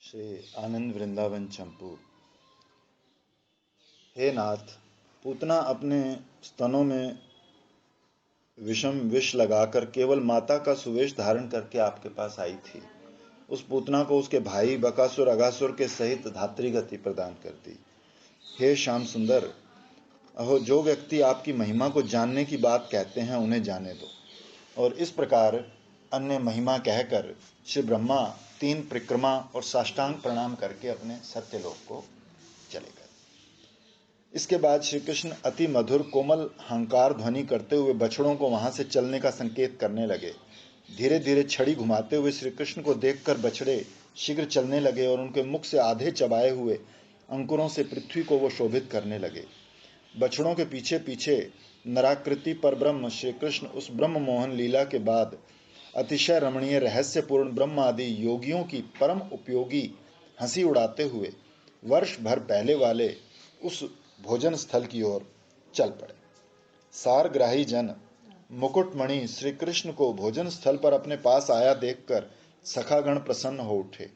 श्री आनंद वृंदावन चंपू। हे नाथ, पूतना अपने स्तनों में विषम विष लगाकर केवल माता का सुवेश धारण करके आपके पास आई थी। उस पूतना को उसके भाई बकासुर अगासुर के सहित धात्री गति प्रदान कर दी। हे श्याम सुंदर, अहो जो व्यक्ति आपकी महिमा को जानने की बात कहते हैं उन्हें जाने दो। और इस प्रकार अन्य महिमा कहकर श्री ब्रह्मा 3 परिक्रमा और साष्टांग प्रणाम करके अपने सत्यलोक को चले गए। इसके बाद श्री कृष्ण अति मधुर कोमल हंकार ध्वनि करते हुए बछड़ों को वहां से चलने का संकेत करने लगे। धीरे धीरे छड़ी घुमाते हुए श्री कृष्ण को देखकर बछड़े शीघ्र चलने लगे और उनके मुख से आधे चबाए हुए अंकुरों से पृथ्वी को वो शोभित करने लगे। बछड़ों के पीछे पीछे नराकृति पर ब्रह्म श्री कृष्ण उस ब्रह्म मोहन लीला के बाद अतिशय रमणीय रहस्यपूर्ण ब्रह्म आदि योगियों की परम उपयोगी हंसी उड़ाते हुए वर्ष भर पहले वाले उस भोजन स्थल की ओर चल पड़े। सारग्राही जन मुकुटमणि श्री कृष्ण को भोजन स्थल पर अपने पास आया देखकर सखागण प्रसन्न हो उठे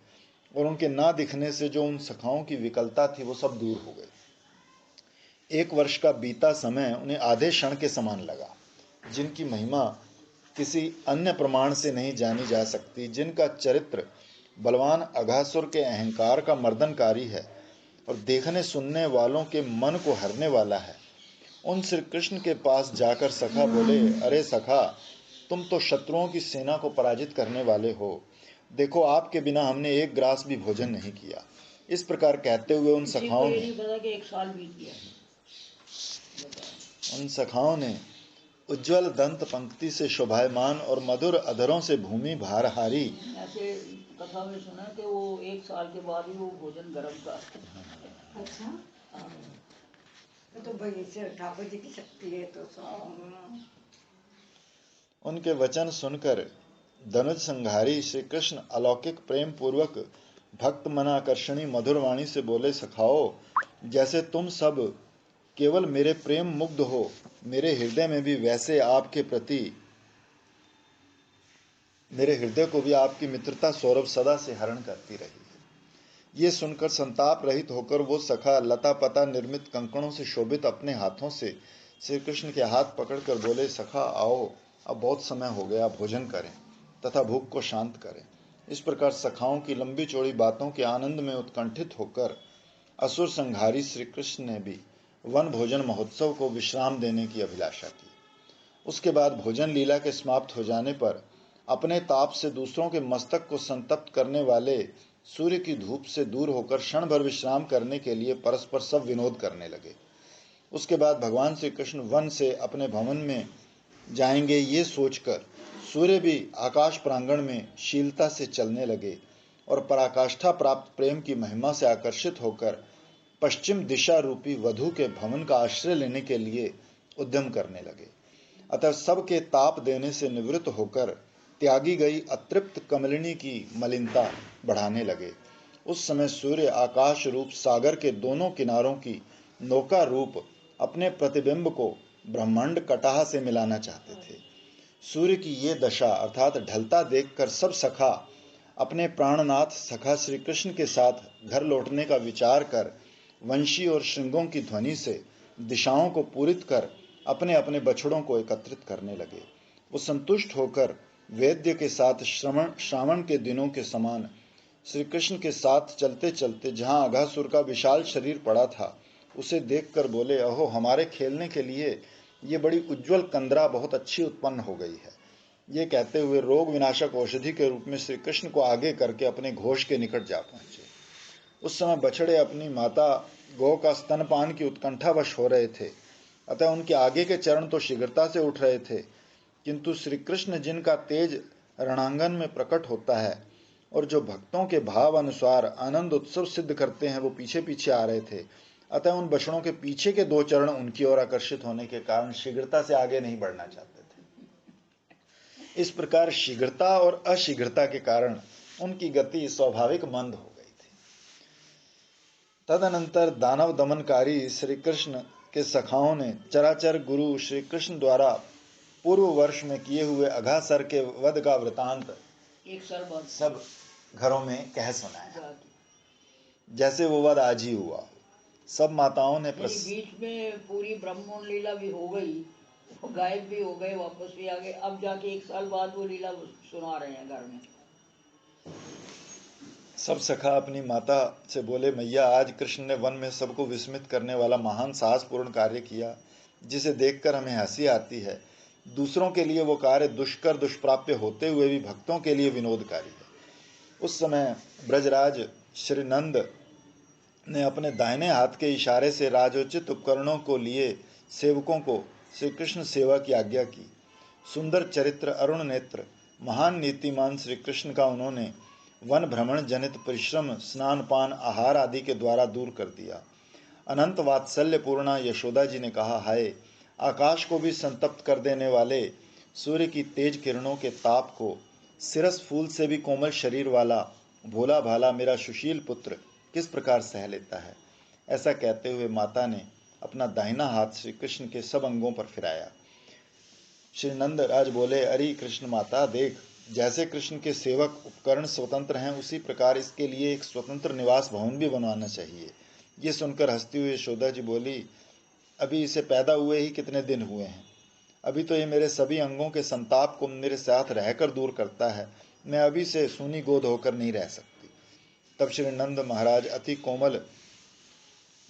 और उनके ना दिखने से जो उन सखाओं की विकलता थी वो सब दूर हो गई। 1 वर्ष का बीता समय उन्हें आधे क्षण के समान लगा, जिनकी महिमा किसी अन्य प्रमाण से नहीं जानी जा सकती, जिनका चरित्र बलवान अघासुर के अहंकार का मर्दनकारी है और देखने सुनने वालों के मन को हरने वाला है। उन श्री कृष्ण के पास जाकर सखा बोले, अरे सखा, तुम तो शत्रुओं की सेना को पराजित करने वाले हो। देखो, आपके बिना हमने 1 ग्रास भी भोजन नहीं किया। इस प्रकार कहते हुए उन सखाओं ने उज्ज्वल दंत पंक्ति से शोभायमान और मधुर अधरों से भूमि भारहारी। ऐसे कथा में सुना कि वो 1 साल के बाद ही वो भोजन गर्म था। अच्छा, तो भाई से ठाकुर जी की शक्ति है तो उनके वचन सुनकर धनुज संघारी श्री कृष्ण अलौकिक प्रेम पूर्वक भक्त मनाकर्षणी मधुर वाणी से बोले, सखाओ, जैसे तुम सब केवल मेरे प्रेम मुग्ध हो, मेरे हृदय में भी वैसे आपके प्रति मेरे हृदय को भी आपकी मित्रता सौरभ सदा से हरण करती रही है। ये सुनकर संताप रहित होकर वो सखा लता पता निर्मित कंकणों से शोभित अपने हाथों से श्री कृष्ण के हाथ पकड़कर बोले, सखा आओ, अब बहुत समय हो गया, भोजन करें तथा भूख को शांत करें। इस प्रकार सखाओं की लंबी चौड़ी बातों के आनंद में उत्कंठित होकर असुर संहारी श्री कृष्ण ने भी वन भोजन महोत्सव को विश्राम देने की अभिलाषा की। उसके बाद भोजन लीला के समाप्त हो जाने पर अपने ताप से दूसरों के मस्तक को संतप्त करने वाले सूर्य की धूप से दूर होकर क्षण भर विश्राम करने के लिए परस्पर सब विनोद करने लगे। उसके बाद भगवान श्री कृष्ण वन से अपने भवन में जाएंगे ये सोचकर सूर्य भी आकाश प्रांगण में शीलता से चलने लगे और पराकाष्ठा प्राप्त प्रेम की महिमा से आकर्षित होकर पश्चिम दिशा रूपी वधु के भवन का आश्रय लेने के लिए उद्यम करने लगे। अतः सबके ताप देने से निवृत्त होकर त्यागी गई अतृप्त कमलिनी की मलिनता बढ़ाने लगे। उस समय सूर्य आकाश रूप सागर के दोनों किनारों की नौका रूप अपने प्रतिबिंब को ब्रह्मांड कटाह से मिलाना चाहते थे। सूर्य की ये दशा अर्थात ढलता देखकर सब सखा अपने प्राणनाथ सखा श्री कृष्ण के साथ घर लौटने का विचार कर वंशी और श्रृंगों की ध्वनि से दिशाओं को पूरित कर अपने अपने बछड़ों को एकत्रित करने लगे। वो संतुष्ट होकर वेद्य के साथ श्रावण के दिनों के समान श्री कृष्ण के साथ चलते चलते जहाँ अघासुर का विशाल शरीर पड़ा था उसे देखकर बोले, अहो, हमारे खेलने के लिए ये बड़ी उज्ज्वल कंदरा बहुत अच्छी उत्पन्न हो गई है। ये कहते हुए रोग विनाशक औषधि के रूप में श्री कृष्ण को आगे करके अपने घोष के निकट जा पहुंचे। उस समय बछड़े अपनी माता गौ का स्तनपान की उत्कंठावश हो रहे थे, अतः उनके आगे के चरण तो शीघ्रता से उठ रहे थे, किंतु श्री कृष्ण जिनका तेज रणांगन में प्रकट होता है और जो भक्तों के भाव अनुसार आनंद उत्सव सिद्ध करते हैं, वो पीछे पीछे आ रहे थे। अतः उन बछड़ों के पीछे के 2 चरण उनकी ओर आकर्षित होने के कारण शीघ्रता से आगे नहीं बढ़ना चाहते थे। इस प्रकार शीघ्रता और अशीघ्रता के कारण उनकी गति स्वाभाविक मंद हो गई थी। तदनंतर दानव दमनकारी श्री कृष्ण के सखाओं ने चराचर गुरु श्री कृष्ण द्वारा पूर्व वर्ष में किए हुए अघासुर के वध का वृतांत 1 साल बाद सब घरों में कह सुनाया। जैसे वो वध आज ही हुआ। सब माताओं ने बीच में पूरी ब्रह्मोण लीला भी हो गई, वो गायब भी हो गए, वापस भी आ गए, अब जाके 1 साल बाद वो लीला सुना रहे हैं घर में। सब सखा अपनी माता से बोले, मैया आज कृष्ण ने वन में सबको विस्मित करने वाला महान साहसपूर्ण कार्य किया, जिसे देखकर हमें हंसी आती है। दूसरों के लिए वो कार्य दुष्कर दुष्प्राप्य होते हुए भी भक्तों के लिए विनोदकारी है। उस समय ब्रजराज श्री नंद ने अपने दाहिने हाथ के इशारे से राजोचित उपकरणों को लिए सेवकों को श्री कृष्ण सेवा की आज्ञा की। सुंदर चरित्र, अरुण नेत्र, महान नीतिमान श्री कृष्ण का उन्होंने वन भ्रमण जनित परिश्रम स्नान पान आहार आदि के द्वारा दूर कर दिया। अनंत वात्सल्य पूर्णा यशोदा जी ने कहा, हाय आकाश को भी संतप्त कर देने वाले सूर्य की तेज किरणों के ताप को सिरस फूल से भी कोमल शरीर वाला भोला भाला मेरा सुशील पुत्र किस प्रकार सह लेता है। ऐसा कहते हुए माता ने अपना दाहिना हाथ श्री कृष्ण के सब अंगों पर फिराया। श्री नंद राज बोले, अरे कृष्ण माता देख, जैसे कृष्ण के सेवक उपकरण स्वतंत्र हैं, उसी प्रकार इसके लिए एक स्वतंत्र निवास भवन भी बनवाना चाहिए। ये सुनकर हंसती हुई यशोदा जी बोली, अभी इसे पैदा हुए ही कितने दिन हुए हैं, अभी तो ये मेरे सभी अंगों के संताप को मेरे साथ रहकर दूर करता है, मैं अभी से सूनी गोद होकर नहीं रह सकती। तब श्री नंद महाराज अति कोमल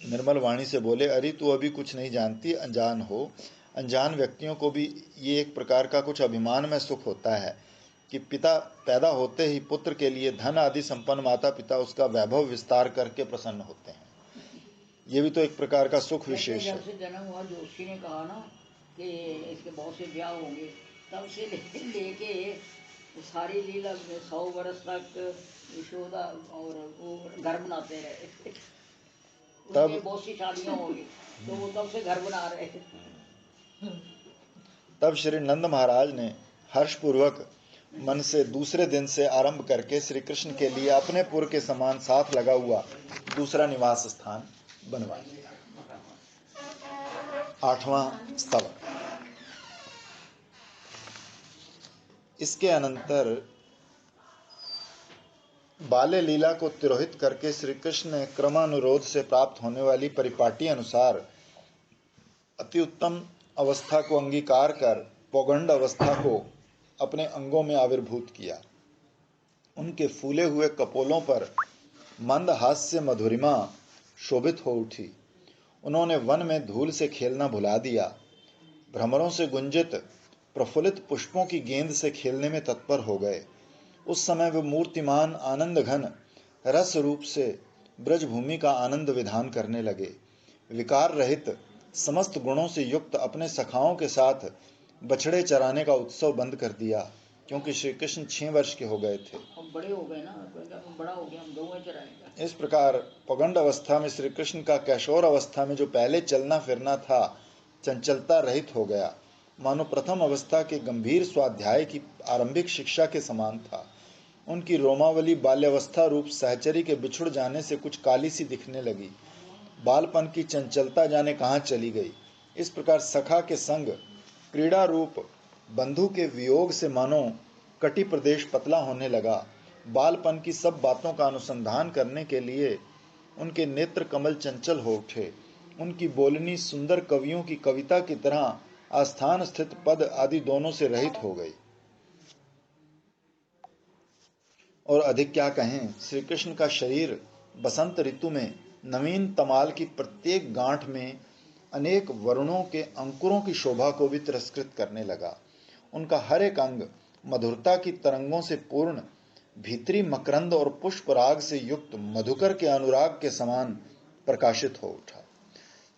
निर्मल वाणी से बोले, अरे तू अभी कुछ नहीं जानती, अनजान हो। अनजान व्यक्तियों को भी ये एक प्रकार का कुछ अभिमान में सुख होता है कि पिता पैदा होते ही पुत्र के लिए धन आदि संपन्न माता पिता उसका वैभव विस्तार करके प्रसन्न होते हैं। ये भी तो एक प्रकार का सुख विशेष है। जब से जन्म हुआ जोशी ने कहा ना कि इसके बहुत से ब्याह होंगे, तब से लेके सारी लीला में 100 वर्ष तक यशोदा और वो घर बनाते रहे। तब बहुत सी शादियां होगी तो वो तब से घर बना रहे। तब श्री नंद महाराज ने हर्षपूर्वक मन से दूसरे दिन से आरंभ करके श्री कृष्ण के लिए अपने पुर के समान साथ लगा हुआ दूसरा निवास स्थान बनवा दिया। 8वां स्तव। इसके अनंतर बाल्य लीला को तिरोहित करके श्री कृष्ण ने क्रमानुरोध से प्राप्त होने वाली परिपाटी अनुसार अति उत्तम अवस्था को अंगीकार कर पौगंड अवस्था को अपने अंगों में आविर्भूत किया। उनके फूले हुए कपोलों पर मंद हास्य मधुरिमा शोभित हो उठी। उन्होंने वन में धूल से खेलना भुला दिया, भ्रमरों से गुंजित प्रफुल्लित पुष्पों की गेंद से खेलने में तत्पर हो गए। उस समय वे मूर्तिमान आनंद घन रस रूप से ब्रजभूमि का आनंद विधान करने लगे। विकार रहित समस्त गुणों से युक्त अपने सखाओं के साथ बछड़े चराने का उत्सव बंद कर दिया, क्योंकि श्री कृष्ण 6 वर्ष के हो गए थे। हम बड़े हो गए ना, बड़ा हो गया, हम गौएं चराएंगे। इस प्रकार पगंड अवस्था में श्री कृष्ण का कैशोर अवस्था में जो पहले चलना फिरना था, चंचलता रहित हो गया, मानो प्रथम अवस्था के गंभीर स्वाध्याय की आरंभिक शिक्षा के समान था। उनकी रोमावली बाल्यावस्था रूप सहचरी के बिछुड़ जाने से कुछ काली सी दिखने लगी। बालपन की चंचलता जाने कहाँ चली गई। इस प्रकार सखा के संग क्रीड़ा रूप बंधु के वियोग से मानो कटी प्रदेश पतला होने लगा। बालपन की सब बातों का अनुसंधान करने के लिए उनके नेत्र कमल चंचल हो उठे। उनकी बोलनी सुंदर कवियों की कविता की तरह आस्थान स्थित पद आदि दोनों से रहित हो गई। और अधिक क्या कहें, श्री कृष्ण का शरीर बसंत ऋतु में नवीन तमाल की प्रत्येक गांठ में अनेक वर्णों के अंकुरों की शोभा को भी तिरस्कृत करने लगा। उनका हर एक अंग मधुरता की तरंगों से पूर्ण, भीतरी मकरंद और पुष्पराग से युक्त मधुकर के अनुराग के समान प्रकाशित हो उठा।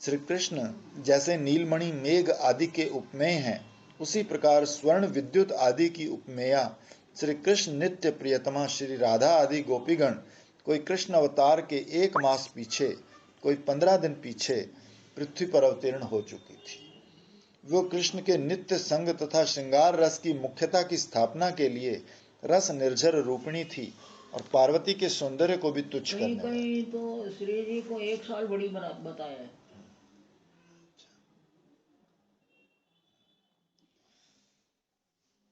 श्री कृष्ण जैसे नीलमणि मेघ आदि के उपमेय हैं, उसी प्रकार स्वर्ण विद्युत आदि की उपमेया श्री कृष्ण नित्य प्रियतमा श्री राधा आदि गोपीगण कोई कृष्ण अवतार के 1 मास पीछे, कोई 15 दिन पीछे पृथ्वी पर अवतीर्ण हो चुकी थी। वो कृष्ण के नित्य संग तथा श्रृंगार रस की मुख्यता की स्थापना के लिए रस निर्झर रूपिणी थी और पार्वती के सौंदर्य को भी तुच्छ करने वाली। तो श्री जी को 1 साल बड़ी बताया है।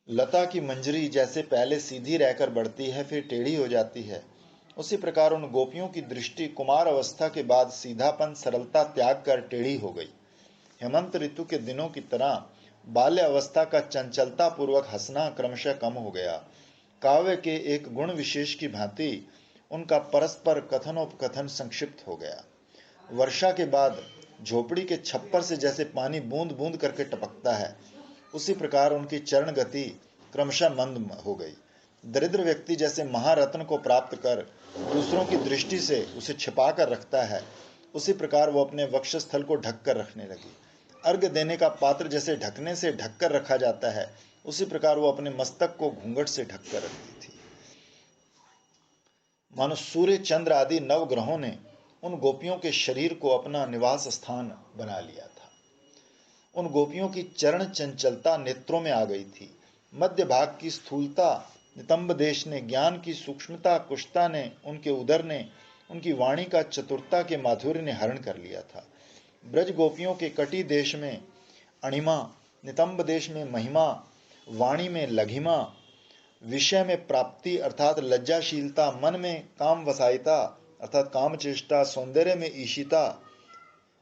लता की मंजरी जैसे पहले सीधी रहकर बढ़ती है, फिर टेढ़ी हो जाती है, उसी प्रकार उन गोपियों की दृष्टि कुमार अवस्था के बाद सीधापन सरलता त्याग कर टेढ़ी हो गई। हेमंत ऋतु के दिनों की तरह बाल्य अवस्था का चंचलता पूर्वक हंसना क्रमशः कम हो गया। काव्य के एक गुण विशेष की भांति उनका परस्पर कथनोपकथन संक्षिप्त हो गया। वर्षा के बाद झोपड़ी के छप्पर से जैसे पानी बूंद बूंद करके टपकता है, उसी प्रकार उनकी चरण गति क्रमशः मंद हो गई। दरिद्र व्यक्ति जैसे महारत्न को प्राप्त कर दूसरों की दृष्टि से उसे छिपा कर रखता है, उसी प्रकार वो अपने वक्षस्थल को ढक कर रखने लगी। अर्घ्य देने का पात्र जैसे ढकने से ढक कर रखा जाता है, उसी प्रकार वो अपने मस्तक को घूंघट से ढक कर रखती थी। मानो सूर्य चंद्र आदि नवग्रहों ने उन गोपियों के शरीर को अपना निवास स्थान बना लिया था। उन गोपियों की चरण चंचलता नेत्रों में आ गई थी। मध्य भाग की स्थूलता नितंब देश ने, ज्ञान की सूक्ष्मता कुशता ने, उनके उदर ने, उनकी वाणी का चतुरता के माधुर्य ने हरण कर लिया था। ब्रज गोपियों के कटी देश में अणिमा, नितंब देश में महिमा, वाणी में लघिमा, विषय में प्राप्ति अर्थात लज्जाशीलता, मन में काम वसायिता अर्थात कामचेष्टा, सौंदर्य में ईशिता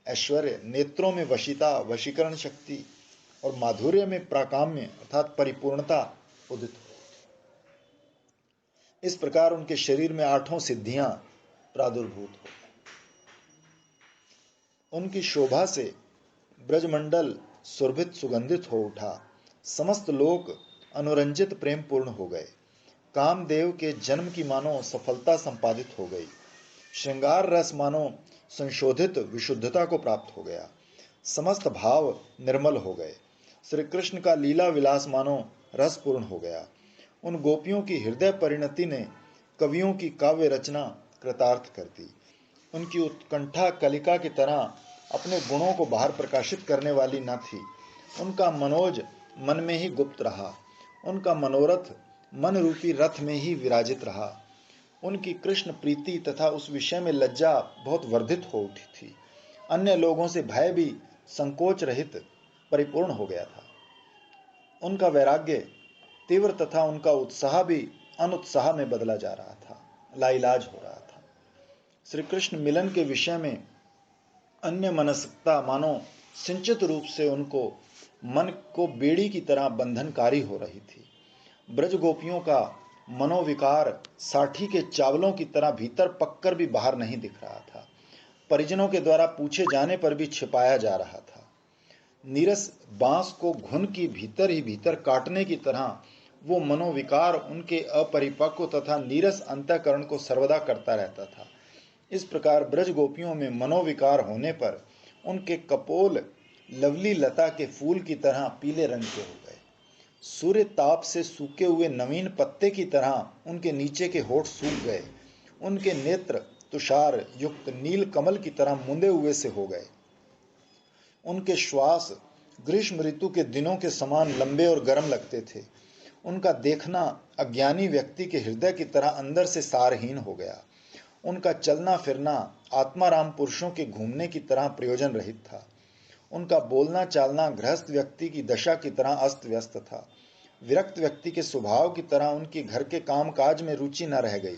ऐश्वर्य, नेत्रों में वशिता वशीकरण शक्ति और माधुर्य में प्राकाम्य अर्थात परिपूर्णता उदित हो। इस प्रकार उनके शरीर में 8 सिद्धियां प्रादुर्भूत हो। उनकी शोभा से ब्रजमंडल सुरभित सुगंधित हो उठा। समस्त लोक अनुरंजित प्रेम पूर्ण हो गए। कामदेव के जन्म की मानो सफलता संपादित हो गई। श्रृंगार रस मानो संशोधित विशुद्धता को प्राप्त हो गया। समस्त भाव निर्मल हो गए। श्री कृष्ण का लीला विलास मानो रसपूर्ण हो गया। उन गोपियों की हृदय परिणति ने कवियों की काव्य रचना कृतार्थ कर दी। उनकी उत्कंठा कलिका की तरह अपने गुणों को बाहर प्रकाशित करने वाली न थी। उनका मनोज मन में ही गुप्त रहा। उनका मनोरथ मन रूपी रथ में ही विराजित रहा। उनकी कृष्ण प्रीति तथा उस विषय में लज्जा बहुत वर्धित हो उठी थी। अन्य लोगों से भय भी संकोच रहित परिपूर्ण हो गया था। उनका वैराग्य तीव्र तथा उनका उत्साह भी अनुत्साह में बदला जा रहा था, लाइलाज हो रहा था। श्री कृष्ण मिलन के विषय में अन्य मनस्कता मानो सिंचित रूप से उनको मन को बेड़ी की तरह बंधनकारी हो रही थी। ब्रज गोपियों का मनोविकार साठी के चावलों की तरह भीतर पककर भी बाहर नहीं दिख रहा था। परिजनों के द्वारा पूछे जाने पर भी छिपाया जा रहा था। नीरस बांस को घुन की भीतर ही भीतर काटने की तरह वो मनोविकार उनके अपरिपक्व तथा नीरस अंतःकरण को सर्वदा करता रहता था। इस प्रकार ब्रज गोपियों में मनोविकार होने पर उनके कपोल लवली लता के फूल की तरह पीले रंग के हो गए। सूर्य ताप से सूखे हुए नवीन पत्ते की तरह उनके नीचे के होठ सूख गए। उनके नेत्र तुषार युक्त नील कमल की तरह मुंदे हुए से हो गए। उनके श्वास ग्रीष्म ऋतु के दिनों के समान लंबे और गर्म लगते थे। उनका देखना अज्ञानी व्यक्ति के हृदय की तरह अंदर से सारहीन हो गया। उनका चलना फिरना आत्माराम पुरुषों के घूमने की तरह प्रयोजन रहित था। उनका बोलना चालना गृहस्थ व्यक्ति की दशा की तरह अस्त व्यस्त था। विरक्त व्यक्ति के स्वभाव की तरह उनकी घर के काम काज में रुचि न रह गई,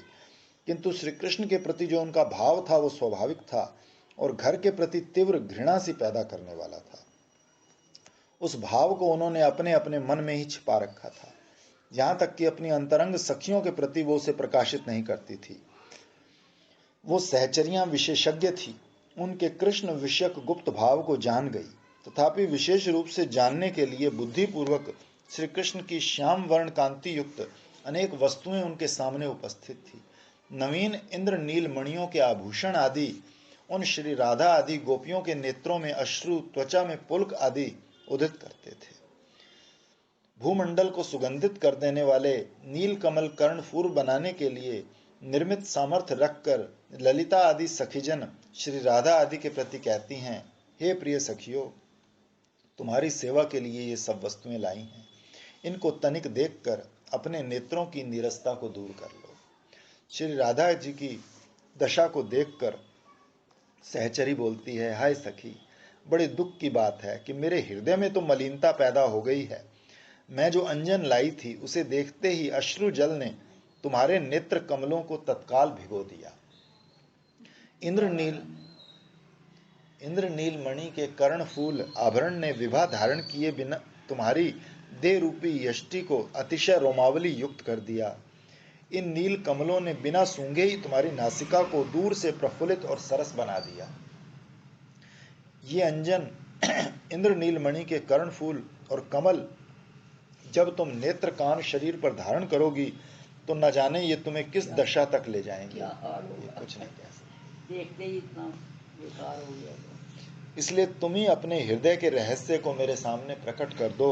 किंतु श्री कृष्ण के प्रति जो उनका भाव था वो स्वाभाविक था और घर के प्रति तीव्र घृणा सी पैदा करने वाला था। उस भाव को उन्होंने अपने अपने मन में ही छिपा रखा था। यहां तक कि अपनी अंतरंग सखियों के प्रति वो उसे प्रकाशित नहीं करती थी। वो सहचरियां विशेषज्ञ थी, उनके कृष्ण विषयक गुप्त भाव को जान गई, तथापि विशेष रूप से जानने के लिए बुद्धिपूर्वक श्री कृष्ण की श्याम वर्ण कांति युक्त अनेक वस्तुएं उनके सामने उपस्थित थी। नवीन इंद्र नील मणियों के आभूषण आदि उन श्री राधा आदि गोपियों के नेत्रों में अश्रु, त्वचा में पुलक आदि उदित करते थे। भूमंडल को सुगंधित कर देने वाले नील कमल कर्णफूर बनाने के लिए निर्मित सामर्थ्य रखकर ललिता आदि सखीजन श्री राधा आदि के प्रति कहती हैं, हे प्रिय सखियों, तुम्हारी सेवा के लिए ये सब वस्तुएं लाई हैं। इनको तनिक देखकर अपने नेत्रों की नीरसता को दूर कर लो। श्री राधा जी की दशा को देखकर सहचरी बोलती है, हाय सखी, बड़े दुख की बात है कि मेरे हृदय में तो मलिनता पैदा हो गई है। मैं जो अंजन लाई थी उसे देखते ही अश्रु जल ने तुम्हारे नेत्र कमलों को तत्काल भिगो दिया। इंद्रनील मणि के कर्ण फूल आभरण ने विभा धारण किए बिना तुम्हारी देह रूपी यष्टि को अतिशय रोमावली युक्त कर दिया। इन नील कमलों ने बिना सूंघे ही तुम्हारी नासिका को दूर से प्रफुल्लित और सरस बना दिया। ये अंजन इंद्रनील मणि के कर्ण फूल और कमल जब तुम नेत्र कान शरीर पर धारण करोगी तो न जाने ये तुम्हें किस दशा तक ले जाएंगे। क्या हाल ये होगा, कुछ नहीं कह सकते। देखते ही इतना बेकार हो गया। इसलिए तुम ही अपने हृदय के रहस्य को मेरे सामने प्रकट कर दो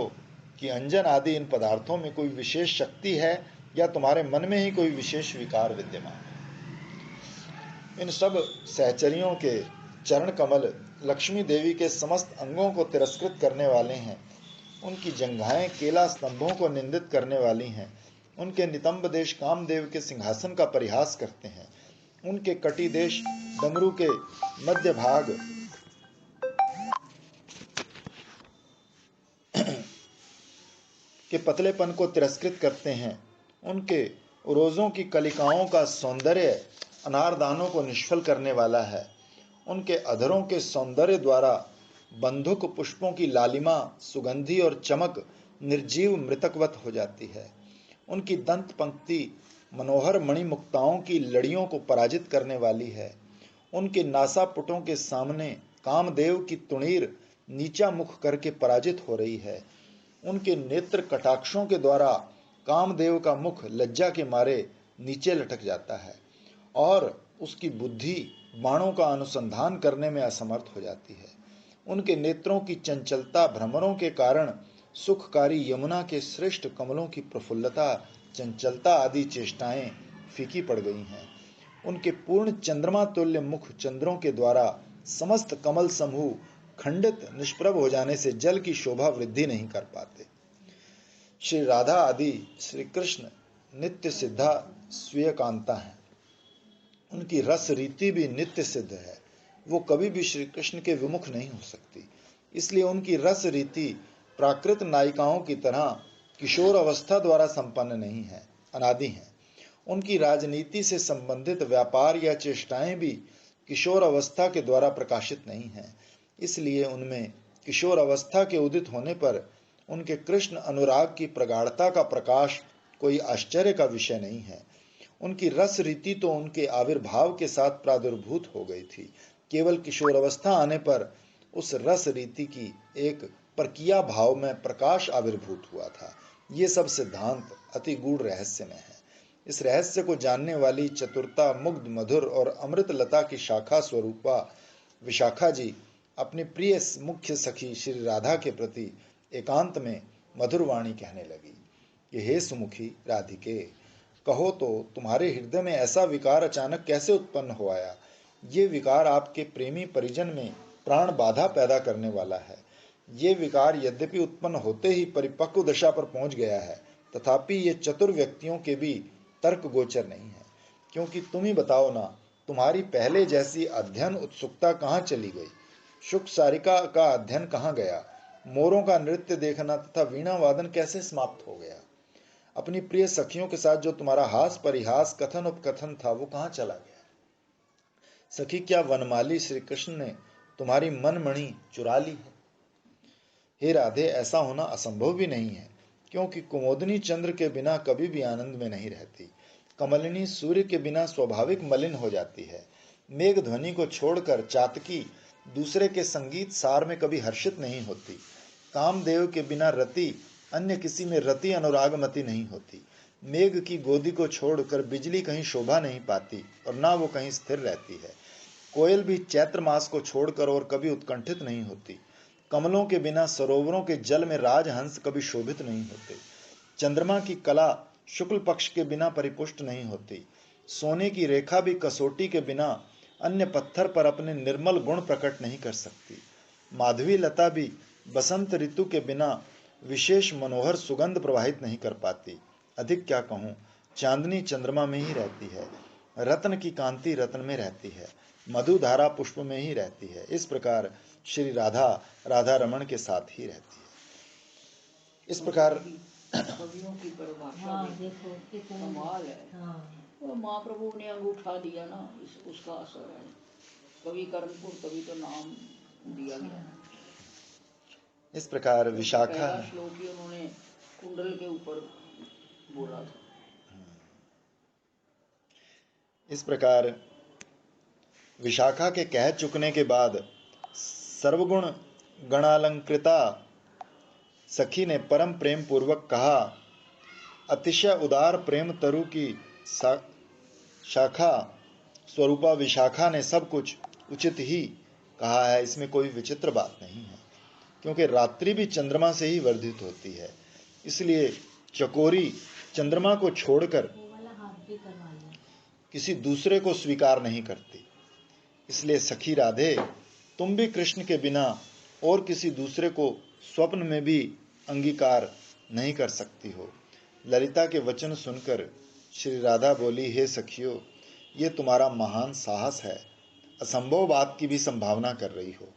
कि अंजन आदि इन पदार्थों में कोई विशेष शक्ति है या तुम्हारे मन में ही कोई विशेष विकार विद्यमान है। इन सब सहचरियों के चरण कमल लक्ष्मी देवी के समस्त अंगों को तिरस्कृत करने वाले हैं। उनकी जंघाएं केला स्तंभों को निंदित करने वाली हैं। उनके नितंब देश कामदेव के सिंहासन का परिहास करते हैं। उनके कटी देश डमरू के मध्य भाग के पतलेपन को तिरस्कृत करते हैं। उनके रोजों की कलिकाओं का सौंदर्य अनारदानों को निष्फल करने वाला है। उनके अधरों के सौंदर्य द्वारा बंधुक पुष्पों की लालिमा, सुगंधी और चमक निर्जीव मृतकवत हो जाती है। उनकी दंत पंक्ति मनोहर मणिमुक्ताओं की लड़ियों को पराजित करने वाली है। उनके नासापुटों के सामने कामदेव की तुणीर नीचा मुख करके पराजित हो रही है। उनके नेत्र कटाक्षों के द्वारा कामदेव का मुख लज्जा के मारे नीचे लटक जाता है और उसकी बुद्धि बाणों का अनुसंधान करने में असमर्थ हो जाती है। उनके नेत्रों की चंचलता भ्रमरों के कारण सुखकारी यमुना के श्रेष्ठ कमलों की प्रफुल्लता, चंचलता आदि चेष्टाएं फीकी पड़ गई हैं। उनके पूर्ण चंद्रमा तुल्य मुख चंद्रों के द्वारा समस्त कमल समूह खंडित निष्प्रभ हो जाने से जल की शोभा वृद्धि नहीं कर पाते। श्री राधा आदि श्री कृष्ण नित्य सिद्धा स्वीय कांता है। उनकी रस रीति भी नित्य सिद्ध है। वो कभी भी श्री कृष्ण के विमुख नहीं हो सकती। इसलिए उनकी रस रीति प्राकृत नायिकाओं की तरह किशोर अवस्था द्वारा संपन्न नहीं है, अनादि है। उनकी राजनीति से संबंधित व्यापार या चेष्टाएं भी किशोर अवस्था के द्वारा प्रकाशित नहीं है। इसलिए उनमें किशोर अवस्था के उदित होने पर उनके कृष्ण अनुराग की प्रगाढ़ता का प्रकाश कोई आश्चर्य का विषय नहीं है। उनकी रस रीति तो उनके आविर्भाव के साथ प्रादुर्भूत हो गई थी। केवल किशोर अवस्था आने पर उस रस रीति की एक परकिया भाव में प्रकाश आविर्भूत हुआ था। ये सब सिद्धांत अति गूढ़ रहस्य में है। इस रहस्य को जानने वाली चतुरता, मुग्ध, मधुर और अमृत लता की शाखा स्वरूपा विशाखा जी अपनी प्रिय मुख्य सखी श्री राधा के प्रति एकांत में मधुर वाणी कहने लगी कि हे सुमुखी राधिके, कहो तो तुम्हारे हृदय में ऐसा विकार अचानक कैसे उत्पन्न हो आया। ये विकार आपके प्रेमी परिजन में प्राण बाधा पैदा करने वाला है। ये विकार यद्यपि उत्पन्न होते ही परिपक्व दशा पर पहुंच गया है, तथापि ये चतुर व्यक्तियों के भी तर्क गोचर नहीं है। क्योंकि तुम ही बताओ ना, तुम्हारी पहले जैसी अध्ययन उत्सुकता कहाँ चली गई? शुक सारिका का अध्ययन कहाँ गया? मोरों का नृत्य देखना तथा वीणा वादन कैसे समाप्त हो गया? अपनी प्रिय सखियों के साथ जो तुम्हारा हास परिहास, कथन उपकथन था, वो कहाँ चला गया? सखी, क्या वनमाली श्री कृष्ण ने तुम्हारी मनमणि चुरा ली है? हे राधे, ऐसा होना असंभव भी नहीं है, क्योंकि कुमोदनी चंद्र के बिना कभी भी आनंद में नहीं रहती। कमलिनी सूर्य के बिना स्वाभाविक मलिन हो जाती है। मेघ ध्वनि को छोड़कर चातकी दूसरे के संगीत सार में कभी हर्षित नहीं होती। कामदेव के बिना रति अन्य किसी में रति अनुरागमती नहीं होती। मेघ की गोदी को छोड़कर बिजली कहीं शोभा नहीं पाती और ना वो कहीं स्थिर रहती है। कोयल भी चैत्र मास को छोड़कर और कभी उत्कंठित नहीं होती। कमलों के बिना सरोवरों के जल में राजहंस कभी शोभित नहीं होते। चंद्रमा की कला शुक्ल पक्ष के बिना परिपुष्ट नहीं होती। सोने की रेखा भी कसौटी के बिना अन्य पत्थर पर अपने निर्मल गुण प्रकट नहीं कर सकती। माधवी लता भी बसंत ऋतु के बिना विशेष मनोहर सुगंध प्रवाहित नहीं कर पाती। अधिक क्या कहूँ, चांदनी चंद्रमा में ही रहती है, रत्न की कांति रत्न में रहती है, मधुधारा पुष्प में ही रहती है। इस प्रकार श्री राधा राधा रमण के साथ ही रहती है। इस प्रकार कवियों की परिभाषा हाँ देखो, देखो कितना कमाल है। हाँ वो महाप्रभु ने अंगूठा दिया ना, उसका असर है। कवि कर्णपुर तभी तो नाम दिया गया। इस प्रकार क्योंकि विशाखा पहला श्लोक ही उन्होंने कुंडल के ऊपर बोला था। इस प्रकार विशाखा के कह चुकने के बाद सर्वगुण गणालंकृता सखी ने परम प्रेम पूर्वक कहा, अतिशय उदार प्रेम तरु की शाखा स्वरूपा विशाखा ने सब कुछ उचित ही कहा है, इसमें कोई विचित्र बात नहीं है, क्योंकि रात्रि भी चंद्रमा से ही वर्धित होती है, इसलिए चकोरी चंद्रमा को छोड़कर किसी दूसरे को स्वीकार नहीं करती। इसलिए सखी राधे, तुम भी कृष्ण के बिना और किसी दूसरे को स्वप्न में भी अंगीकार नहीं कर सकती हो। ललिता के वचन सुनकर श्री राधा बोली, हे सखियों, ये तुम्हारा महान साहस है, असंभव बात की भी संभावना कर रही हो।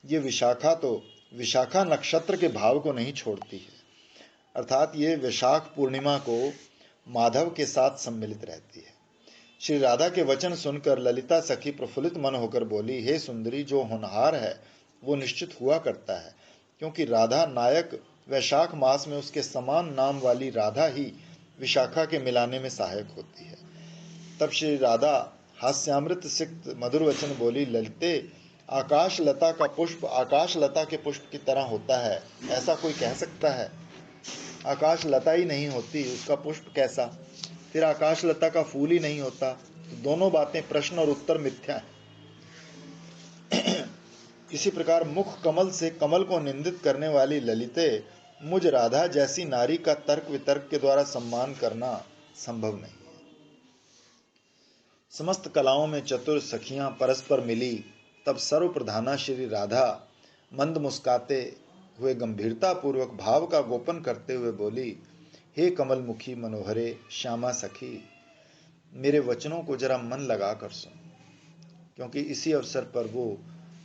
ये विशाखा तो विशाखा नक्षत्र के भाव को नहीं छोड़ती है, अर्थात ये वैशाख पूर्णिमा को माधव के साथ सम्मिलित रहती है। श्री राधा के वचन सुनकर ललिता सखी प्रफुल्लित मन होकर बोली, हे सुंदरी, जो होनहार है वो निश्चित हुआ करता है, क्योंकि राधा नायक वैशाख मास में उसके समान नाम वाली राधा ही विशाखा के मिलाने में सहायक होती है। तब श्री राधा हास्यामृत सिक्त मधुर वचन बोली, ललिते, आकाश लता का पुष्प आकाश लता के पुष्प की तरह होता है, ऐसा कोई कह सकता है? आकाश लता ही नहीं होती, उसका पुष्प कैसा? फिर आकाश लता का फूल ही नहीं होता, तो दोनों बातें प्रश्न और उत्तर मिथ्या है। इसी प्रकार मुख कमल से कमल को निंदित करने वाली ललिते, मुझ राधा जैसी नारी का तर्क वितर्क के द्वारा सम्मान करना संभव नहीं है। समस्त कलाओं में चतुर सखियां परस्पर मिली, तब सर्वप्रधाना श्री राधा मंद मुस्काते हुए गंभीरता पूर्वक भाव का गोपन करते हुए बोली, हे कमल मुखी मनोहरे श्यामा सखी, मेरे वचनों को जरा मन लगा कर सुन। क्योंकि इसी अवसर पर वो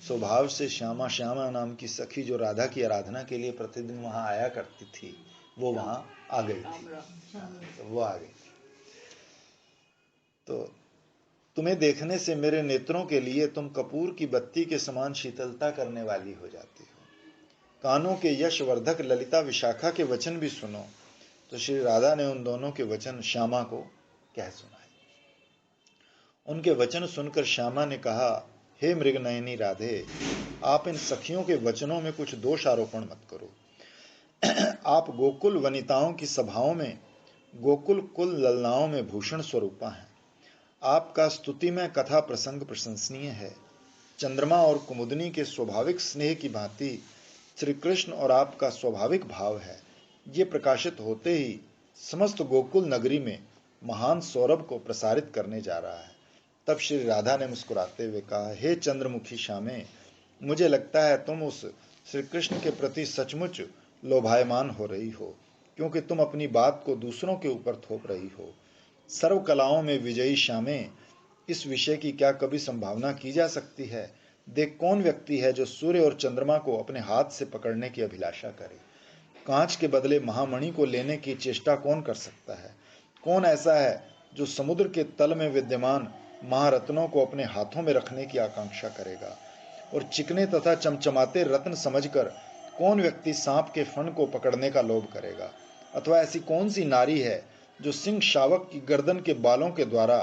स्वभाव से श्यामा श्यामा नाम की सखी जो राधा की आराधना के लिए प्रतिदिन वहां आया करती थी, वो वहां आ गई थी, तो वो आ गई। तो तुम्हें देखने से मेरे नेत्रों के लिए तुम कपूर की बत्ती के समान शीतलता करने वाली हो जाती हो। कानों के यशवर्धक ललिता विशाखा के वचन भी सुनो। तो श्री राधा ने उन दोनों के वचन श्यामा को कह सुनाए। उनके वचन सुनकर श्यामा ने कहा, हे मृगनयनी राधे, आप इन सखियों के वचनों में कुछ दोष आरोपण मत करो। आप गोकुल वनिताओं की सभाओं में गोकुल कुल ललनाओं में भूषण स्वरूपा हैं। आपका स्तुति में कथा प्रसंग प्रशंसनीय है। चंद्रमा और कुमुदनी के स्वाभाविक स्नेह की भांति श्री कृष्ण और आपका स्वाभाविक भाव है। ये प्रकाशित होते ही समस्त गोकुल नगरी में महान सौरभ को प्रसारित करने जा रहा है। तब श्री राधा ने मुस्कुराते हुए कहा, हे चंद्रमुखी श्यामे, मुझे लगता है तुम उस श्री कृष्ण के प्रति सचमुच लोभायमान हो रही हो, क्योंकि तुम अपनी बात को दूसरों के ऊपर थोप रही हो। सर्व कलाओं में विजयी श्यामे, इस विषय की क्या कभी संभावना की जा सकती है? देख, कौन व्यक्ति है जो सूर्य और चंद्रमा को अपने हाथ से पकड़ने की अभिलाषा करे? कांच के बदले महामणि को लेने की चेष्टा कौन कर सकता है? कौन ऐसा है जो समुद्र के तल में विद्यमान महारत्नों को अपने हाथों में रखने की आकांक्षा करेगा? और चिकने तथा चमचमाते रत्न समझकर कौन व्यक्ति सांप के फन को पकड़ने का लोभ करेगा? अथवा ऐसी कौन सी नारी है जो सिंह शावक की गर्दन के बालों के द्वारा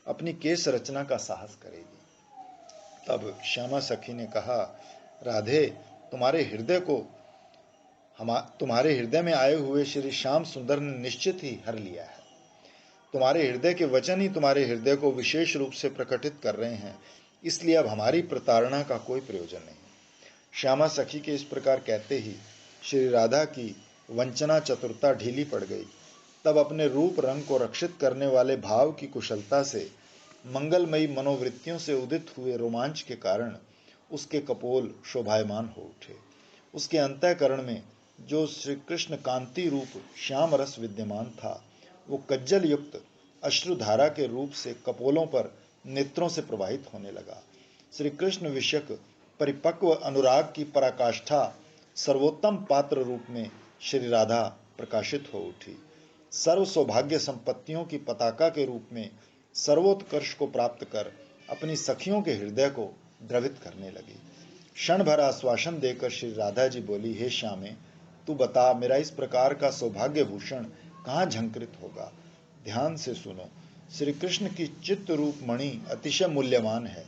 अपनी केश रचना का साहस करेगी? तब श्यामा सखी ने कहा, राधे, तुम्हारे हृदय में आए हुए श्री श्याम सुंदर ने निश्चित ही हर लिया है। तुम्हारे हृदय के वचन ही तुम्हारे हृदय को विशेष रूप से प्रकटित कर रहे हैं, इसलिए अब हमारी प्रताड़ना का कोई प्रयोजन नहीं। श्यामा सखी के इस प्रकार कहते ही श्री राधा की वंचना चतुरता ढीली पड़ गई। तब अपने रूप रंग को रक्षित करने वाले भाव की कुशलता से मंगलमयी मनोवृत्तियों से उदित हुए रोमांच के कारण उसके कपोल शोभायमान हो उठे। उसके अंतःकरण में जो श्री कृष्ण कांति रूप श्याम रस विद्यमान था, वो कज्जल युक्त अश्रुधारा के रूप से कपोलों पर नेत्रों से प्रवाहित होने लगा। श्री कृष्ण विषयक परिपक्व अनुराग की पराकाष्ठा सर्वोत्तम पात्र रूप में श्री राधा प्रकाशित हो उठी। सर्व सौभाग्य संपत्तियों की पताका के रूप में सर्वोत्कर्ष को प्राप्त कर अपनी सखियों के हृदय को द्रवित करने लगी। क्षण भर आश्वासन देकर श्री राधा जी बोली, हे श्यामे, तू बता, मेरा इस प्रकार का सौभाग्य भूषण कहाँ झंकृत होगा। ध्यान से सुनो, श्री कृष्ण की चित्त रूप मणि अतिशय मूल्यवान है,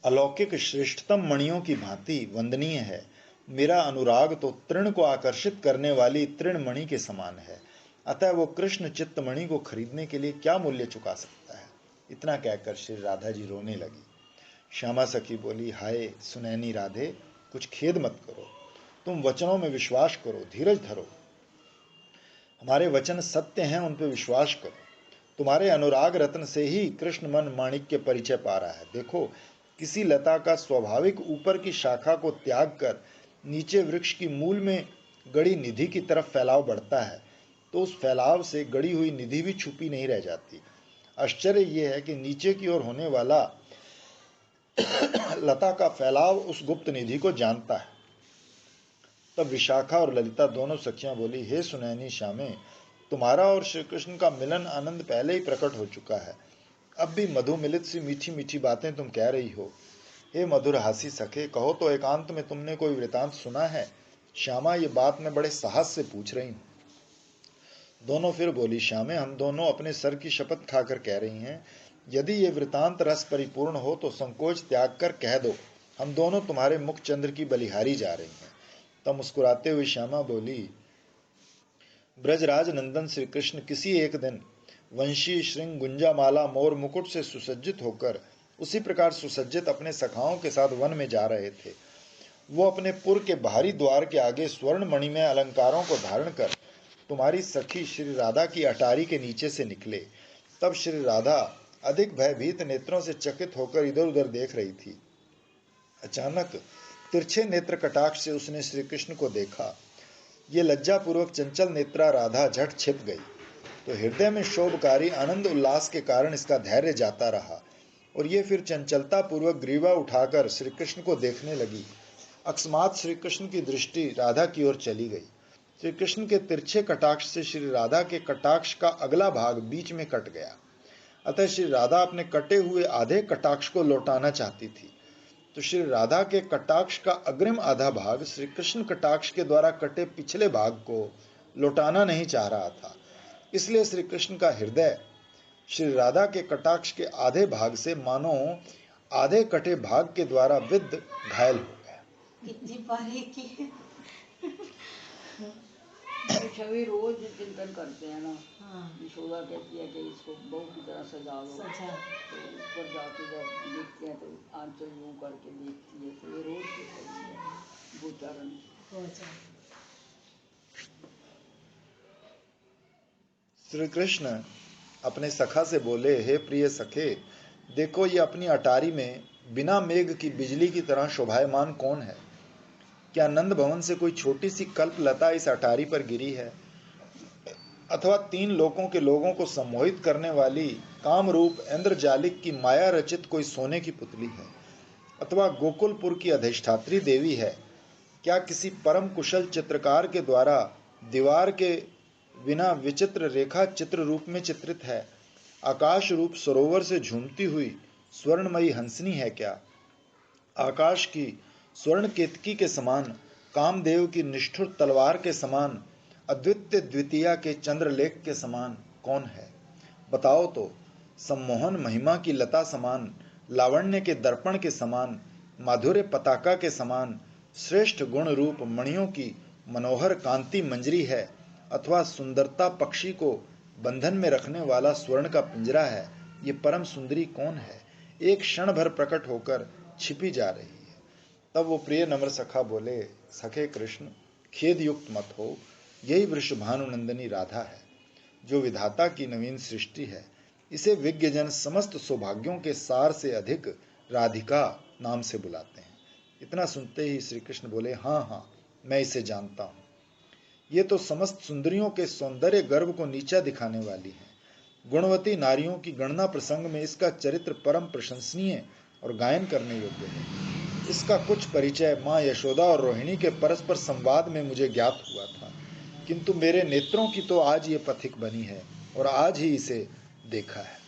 अलौकिक श्रेष्ठतम मणियों की भांति वंदनीय है। मेरा अनुराग तो तृण को आकर्षित करने वाली तृण मणि के समान है, अतः वो कृष्ण चित्त मणि को खरीदने के लिए क्या मूल्य चुका सकता है। इतना कहकर श्री राधा जी रोने लगी। श्यामा सखी बोली, हाय सुनैनी राधे, कुछ खेद मत करो, तुम वचनों में विश्वास करो, धीरज धरो, हमारे वचन सत्य हैं, उन पर विश्वास करो। तुम्हारे अनुराग रत्न से ही कृष्ण मन माणिक्य परिचय पा रहा है। देखो, किसी लता का स्वाभाविक ऊपर की शाखा को त्याग कर नीचे वृक्ष की मूल में गड़ी निधि की तरफ फैलाव बढ़ता है, तो उस फैलाव से गड़ी हुई निधि भी छुपी नहीं रह जाती। आश्चर्य यह है कि नीचे की ओर होने वाला लता का फैलाव उस गुप्त निधि को जानता है। तब विशाखा और ललिता दोनों सखियां बोली, हे सुनैनी श्यामे, तुम्हारा और श्री कृष्ण का मिलन आनंद पहले ही प्रकट हो चुका है, अब भी मधु मिलित सी मीठी मीठी बातें तुम कह रही हो। हे मधुर हासी सखे, कहो तो एकांत में तुमने कोई वृतांत सुना है। श्यामा, ये बात मैं बड़े साहस से पूछ रही हूँ। दोनों फिर बोली, श्यामे, हम दोनों अपने सर की शपथ खाकर कह रही हैं, यदि ये वृतांत रस परिपूर्ण हो तो संकोच त्याग कर कह दो, हम दोनों तुम्हारे मुख चंद्र की बलिहारी जा रही हैं। तब मुस्कुराते हुए श्यामा बोली, ब्रजराज नंदन श्री कृष्ण किसी एक दिन वंशी श्रृंग गुंजामाला मोर मुकुट से सुसज्जित होकर उसी प्रकार सुसज्जित अपने सखाओं के साथ वन में जा रहे थे। वो अपने पुर के बाहरी द्वार के आगे स्वर्ण मणि में अलंकारों को धारण कर तुम्हारी सखी श्री राधा की अटारी के नीचे से निकले। तब श्री राधा अधिक भयभीत नेत्रों से चकित होकर इधर उधर देख रही थी। अचानक तिरछे नेत्र कटाक्ष से उसने श्री कृष्ण को देखा। ये लज्जापूर्वक चंचल नेत्रा राधा झट छिप गई, तो हृदय में शोभकारी आनंद उल्लास के कारण इसका धैर्य जाता रहा और ये फिर चंचलता पूर्वक ग्रीवा उठाकर श्री कृष्ण को देखने लगी। अकस्मात श्री कृष्ण की दृष्टि राधा की ओर चली गई। श्री कृष्ण के तिरछे कटाक्ष से श्री राधा के कटाक्ष का अगला भाग बीच में कट गया, अतः श्री राधा अपने कटे हुए आधे कटाक्ष को लौटाना चाहती थी, तो श्री राधा के कटाक्ष का अग्रिम आधा भाग श्री कृष्ण कटाक्ष के द्वारा कटे पिछले भाग को लौटाना नहीं चाह रहा था। इसलिए श्री कृष्ण का हृदय श्री राधा के कटाक्ष के आधे भाग से मानो आधे कटे भाग के द्वारा विद्ध घायल हो गया। कितनी बारीकी है। छवि रोज चिंतन करते हैं ना। हाँ। यशोदा कहती है कि इसको बहू की तरह सजा लो, सजा। तो ऊपर जाके जब देखते हैं तो आंचल यूं करके देखती है, तो ये रोज की छवि है गोचारण। श्री कृष्ण अपने सखा से बोले, हे प्रिय सखे, देखो ये अपनी अटारी में बिना मेघ की बिजली की तरह शोभायमान कौन है। क्या नंद भवन से कोई छोटी सी कल्प लता इस अटारी पर गिरी है, अथवा तीन लोकों के लोगों को सम्मोहित करने वाली कामरूप इंद्रजालिक की माया रचित कोई सोने की पुतली है, अथवा गोकुलपुर की अधिष्ठात्री देवी है। क्या किसी परम कुशल चित्रकार के द्वारा दीवार के बिना विचित्र रेखा चित्र रूप में चित्रित है। आकाश रूप सरोवर से झूमती हुई स्वर्णमयी हंसनी है क्या। आकाश की स्वर्ण केतकी के समान, कामदेव की निष्ठुर तलवार के समान, अद्वितीय द्वितीया के चंद्रलेख के समान कौन है। बताओ तो। सम्मोहन महिमा की लता समान, लावण्य के दर्पण के समान, माधुर्य पताका के समान श्रेष्ठ गुण रूप मणियों की मनोहर कांति मंजरी है, अथवा सुंदरता पक्षी को बंधन में रखने वाला स्वर्ण का पिंजरा है। ये परम सुंदरी कौन है, एक क्षण भर प्रकट होकर छिपी जा रही है। तब वो प्रिय नम्र सखा बोले, सखे कृष्ण, खेद युक्त मत हो, यही वृषभानुनंदिनी राधा है, जो विधाता की नवीन सृष्टि है। इसे विज्ञजन समस्त सौभाग्यों के सार से अधिक राधिका नाम से बुलाते हैं। इतना सुनते ही श्री कृष्ण बोले, हाँ हाँ, मैं इसे जानता हूँ। ये तो समस्त सुंदरियों के सौंदर्य गर्भ को नीचा दिखाने वाली है। गुणवती नारियों की गणना प्रसंग में इसका चरित्र परम प्रशंसनीय और गायन करने योग्य है। इसका कुछ परिचय माँ यशोदा और रोहिणी के परस्पर संवाद में मुझे ज्ञात हुआ था। किंतु मेरे नेत्रों की तो आज ये पथिक बनी है और आज ही इसे देखा है।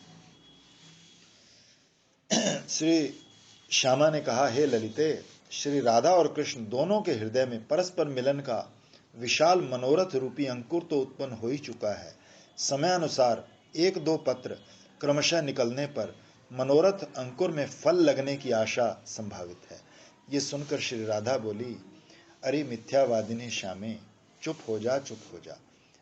श्री श्यामा ने कहा, हे ललिते, श्री राधा और कृष्ण दोनों के हृदय में परस्पर मिलन का विशाल मनोरथ रूपी अंकुर तो उत्पन्न हो ही चुका है। समयानुसार एक दो पत्र क्रमशः निकलने पर मनोरथ अंकुर में फल लगने की आशा संभावित है। ये सुनकर श्री राधा बोली, अरे मिथ्यावादिनी श्यामे, चुप हो जा, चुप हो जा।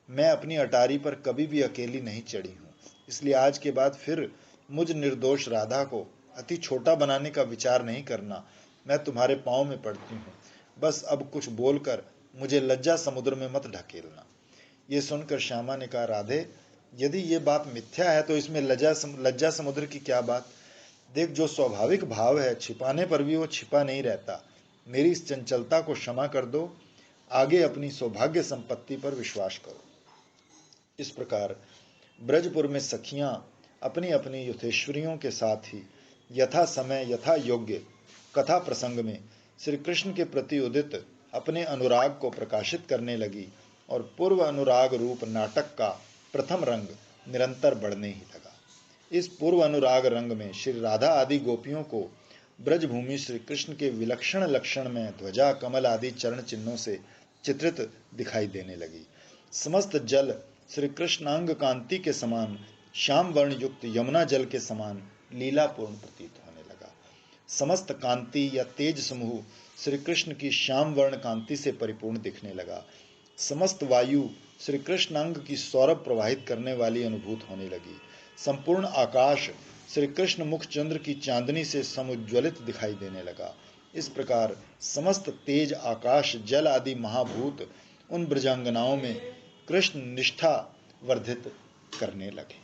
मैं अपनी अटारी पर कभी भी अकेली नहीं चढ़ी हूँ, इसलिए आज के बाद फिर मुझ निर्दोष राधा को अति छोटा बनाने का विचार नहीं करना। मैं तुम्हारे पांव में पड़ती हूँ, बस अब कुछ बोलकर मुझे लज्जा समुद्र में मत ढकेलना। ये सुनकर श्यामा ने कहा, राधे, यदि ये बात मिथ्या है तो इसमें लज्जा समुद्र की क्या बात। देख, जो स्वाभाविक भाव है छिपाने पर भी वो छिपा नहीं रहता। मेरी इस चंचलता को क्षमा कर दो, आगे अपनी सौभाग्य संपत्ति पर विश्वास करो। इस प्रकार ब्रजपुर में सखियां अपनी अपनी युथेश्वरियों के साथ ही यथा समय यथा योग्य कथा प्रसंग में श्री कृष्ण के प्रति उदित अपने अनुराग को प्रकाशित करने लगी और पूर्व अनुराग रूप नाटक का प्रथम रंग निरंतर बढ़ने ही लगा। इस पूर्व अनुराग रंग में श्री राधा आदि गोपियों को ब्रजभूमि श्री कृष्ण के विलक्षण लक्षण में ध्वजा कमल आदि चरण चिन्हों से चित्रित दिखाई देने लगी। समस्त जल श्री कृष्णांग कांति के समान श्याम वर्ण युक्त यमुना जल के समान लीलापूर्ण प्रतीत होने लगा। समस्त कांति या तेज समूह श्री कृष्ण की श्याम वर्ण कांति से परिपूर्ण दिखने लगा। समस्त वायु श्री कृष्ण अंग की सौरभ प्रवाहित करने वाली अनुभूत होने लगी। संपूर्ण आकाश श्री कृष्ण मुख चंद्र की चांदनी से समुज्ज्वलित दिखाई देने लगा। इस प्रकार समस्त तेज आकाश जल आदि महाभूत उन ब्रजांगनाओं में कृष्ण निष्ठा वर्धित करने लगे।